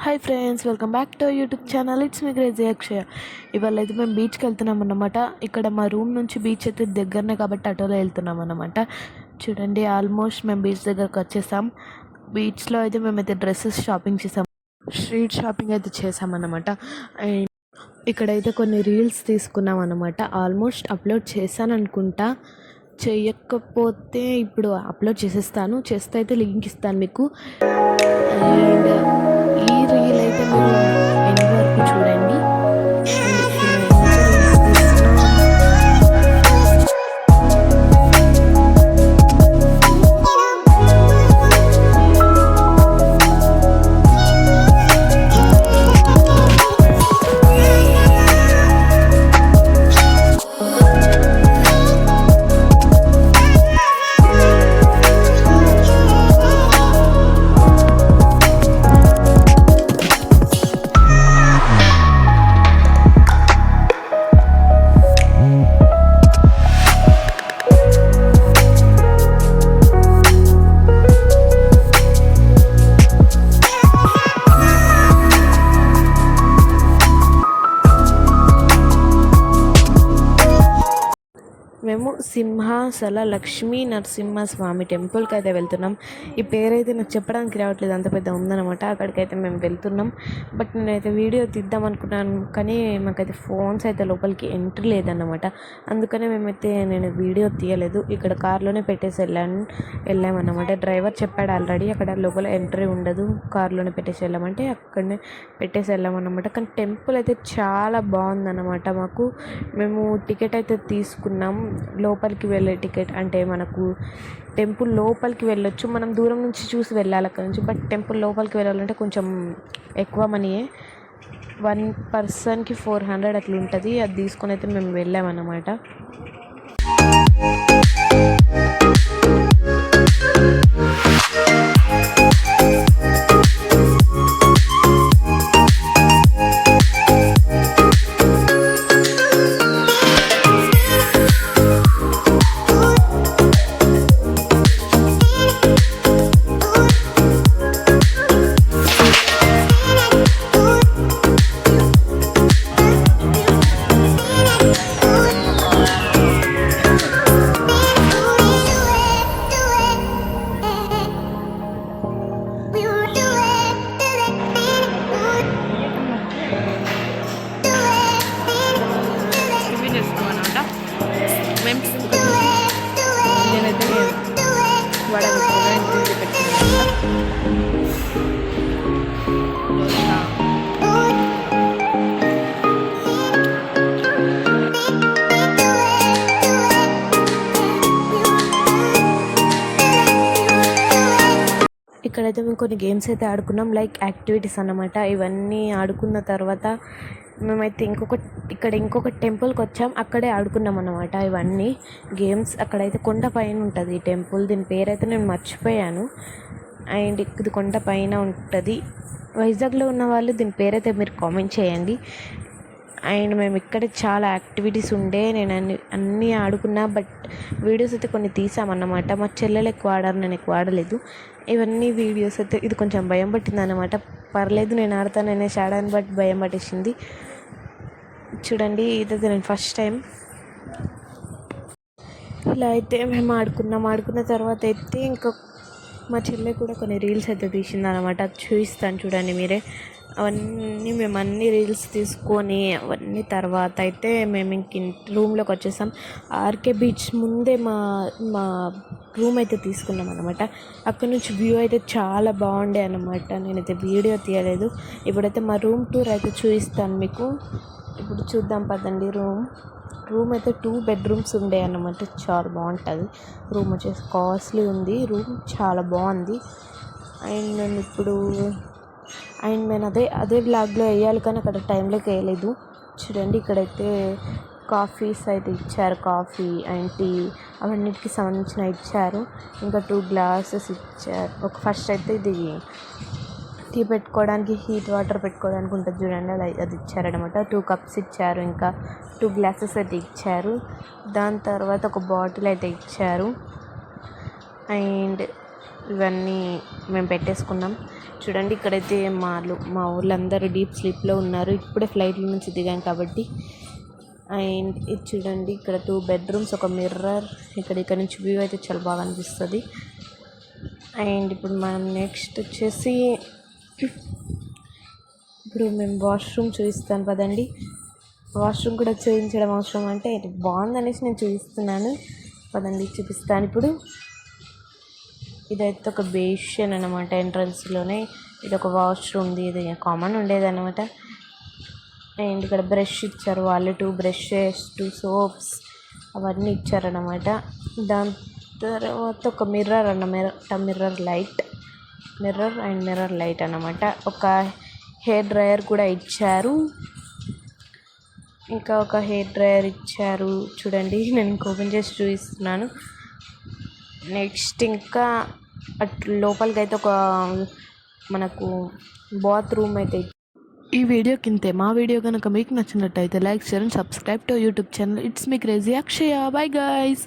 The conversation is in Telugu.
Hi friends, welcome back to YouTube channel. It's me crazy Akshaya. ఇవాళ అయితే మేము బీచ్కి వెళ్తున్నాం అన్నమాట. ఇక్కడ మా రూమ్ నుంచి బీచ్ అయితే దగ్గరనే కాబట్టి ఆటోలో వెళ్తున్నాం అన్నమాట. చూడండి, ఆల్మోస్ట్ మేము బీచ్ దగ్గరకు వచ్చేసాం. బీచ్లో అయితే మేమైతే డ్రెస్సెస్ షాపింగ్ చేసాం, స్ట్రీట్ షాపింగ్ అయితే చేసామన్నమాట. అండ్ ఇక్కడైతే కొన్ని రీల్స్ తీసుకున్నాం అన్నమాట. ఆల్మోస్ట్ అప్లోడ్ చేశాను అనుకుంటా, చేయకపోతే ఇప్పుడు అప్లోడ్ చేస్తే అయితే లింక్ ఇస్తాను మీకు. అండ్ ఈ రీల్ అయితే మీరు ఎండ్ వరకు చూడండి. మేము సింహాచల లక్ష్మీ నరసింహస్వామి టెంపుల్కి అయితే వెళ్తున్నాం. ఈ పేరైతే నాకు చెప్పడానికి రావట్లేదు, అంత పెద్ద ఉందన్నమాట. అక్కడికైతే మేము వెళ్తున్నాం. బట్ నేనైతే వీడియో తీద్దాం అనుకున్నాను, కానీ మాకైతే ఫోన్స్ అయితే లోపలికి ఎంట్రీ లేదన్నమాట. అందుకనే నేను వీడియో తీయలేదు. ఇక్కడ కార్లోనే పెట్టేసి వెళ్ళామన్నమాట. డ్రైవర్ చెప్పాడు ఆల్రెడీ, అక్కడ లోపల ఎంట్రీ ఉండదు, కార్లోనే పెట్టేసి వెళ్ళామంటే అక్కడనే పెట్టేసి వెళ్ళామన్నమాట. కానీ టెంపుల్ అయితే చాలా బాగుందన్నమాట. మేము టికెట్ అయితే తీసుకున్నాం, లోపలికి వెళ్ళే టికెట్. అంటే మనకు టెంపుల్ లోపలికి వెళ్ళొచ్చు, మనం దూరం నుంచి చూసి వెళ్ళాలి అక్కడ నుంచి. బట్ టెంపుల్ లోపలికి వెళ్ళాలంటే కొంచెం ఎక్కువ మనీయే, 1 పర్సన్కి 400 అట్లా ఉంటుంది. అది తీసుకొని అయితే మేము వెళ్ళామన్నమాట. నేనైతే ఇక్కడైతే మేము కొన్ని గేమ్స్ అయితే ఆడుకున్నాం, లైక్ యాక్టివిటీస్ అన్నమాట. ఇవన్నీ ఆడుకున్న తర్వాత మేమైతే ఇంకొక టెంపుల్కి వచ్చాం, అక్కడే ఆడుకున్నాం అన్నమాట ఇవన్నీ గేమ్స్. అక్కడైతే కొండ పైన ఉంటుంది ఈ టెంపుల్, దీని పేరైతే నేను మర్చిపోయాను. అండ్ ఇది కొండ పైన ఉంటుంది. వైజాగ్లో ఉన్న వాళ్ళు దీని పేరైతే మీరు కామెంట్ చేయండి. అండ్ మేము ఇక్కడ చాలా యాక్టివిటీస్ ఉండే, నేను అన్నీ ఆడుకున్నా. బట్ వీడియోస్ అయితే కొన్ని తీసామన్నమాట. మా చెల్లెలు ఎక్కువ ఆడారు, నేను ఎక్కువ ఆడలేదు. ఇవన్నీ వీడియోస్ అయితే ఇది కొంచెం భయం పట్టింది అన్నమాట. పర్లేదు, నేను ఆడతాననే ఆడాను, బట్ భయం పట్టేసింది. చూడండి, ఇదైతే నేను ఫస్ట్ టైం ఇలా అయితే మేము ఆడుకున్న తర్వాత అయితే ఇంకా మా చెల్లె కూడా కొన్ని రీల్స్ అయితే తీసింది అనమాట. చూపిస్తాను చూడండి మీరే. మేము అన్ని రీల్స్ తీసుకొని అవన్నీ తర్వాత అయితే మేము ఇంక రూమ్లోకి వచ్చేసాం. ఆర్కే బీచ్ ముందే మా రూమ్ అయితే తీసుకున్నాం అనమాట. అక్కడ నుంచి వ్యూ అయితే చాలా బాగుండే అనమాట. నేనైతే వీడియో తీయలేదు. ఇప్పుడైతే మా రూమ్ టూర్ అయితే చూపిస్తాను మీకు. ఇప్పుడు చూద్దాం పదండి. రూమ్ అయితే 2 బెడ్రూమ్స్ ఉండే అన్నమాట. చాలా బాగుంటుంది రూమ్, వచ్చేసి కాస్ట్లీ ఉంది రూమ్, చాలా బాగుంది. అండ్ నేను అదే బ్లాగ్లో వేయాలి, కానీ అక్కడ టైంలోకి వేయలేదు. చూడండి, ఇక్కడైతే కాఫీస్ అయితే ఇచ్చారు, కాఫీ అండ్ టీ అవన్నిటికి సంబంధించిన ఇచ్చారు. ఇంకా 2 గ్లాసెస్ ఇచ్చారు. ఫస్ట్ అయితే ఇది టీ పెట్టుకోవడానికి, హీట్ వాటర్ పెట్టుకోవడానికి ఉంటుంది చూడండి, అది ఇచ్చారనమాట. 2 కప్స్ ఇచ్చారు, ఇంకా 2 గ్లాసెస్ అయితే ఇచ్చారు. దాని తర్వాత ఒక బాటిల్ అయితే ఇచ్చారు. అండ్ ఇవన్నీ మేము పెట్టేసుకున్నాం. చూడండి ఇక్కడైతే మా ఊళ్ళందరూ డీప్ స్లీప్లో ఉన్నారు. ఇప్పుడే ఫ్లైట్లో నుంచి దిగాం కాబట్టి. అండ్ ఇది చూడండి, ఇక్కడ 2 బెడ్రూమ్స్, ఒక మిర్రర్. ఇక్కడ నుంచి వ్యూ అయితే చాలా బాగా అనిపిస్తుంది. అండ్ ఇప్పుడు మనం నెక్స్ట్ వచ్చేసి ఇప్పుడు మేము వాష్రూమ్ చూపిస్తాను పదండి. వాష్రూమ్ కూడా చూపించడం అవసరం అంటే బాగుందనేసి నేను చూపిస్తున్నాను. పదండి చూపిస్తాను ఇప్పుడు. ఇదైతే ఒక బేషన్ అనమాట. ఎంట్రన్స్లోనే ఇది ఒక వాష్రూమ్ది, ఇది కామన్ ఉండేది అనమాట. అండ్ ఇక్కడ బ్రష్ ఇచ్చారు వాళ్ళు, 2 బ్రషెస్, 2 సోప్స్ అవన్నీ ఇచ్చారనమాట. దాని తర్వాత ఒక mirror mirror and mirror light అన్నమాట. ఒక హెయిర్ డ్రయర్ కూడా ఇచ్చారు. ఇంకా ఒక హెయిర్ డ్రయర్ ఇచ్చారు చూడండి. నేను ఇంకా ఓపెన్ చేసి చూపిస్తున్నాను. నెక్స్ట్ ఇంకా లోపలికి అయితే ఒక మనకు బాత్రూమ్ అయితే. ఈ వీడియో కింద మా వీడియో కనుక మీకు నచ్చినట్టయితే like, share and subscribe to YouTube channel. It's me crazy Akshaya. Bye guys.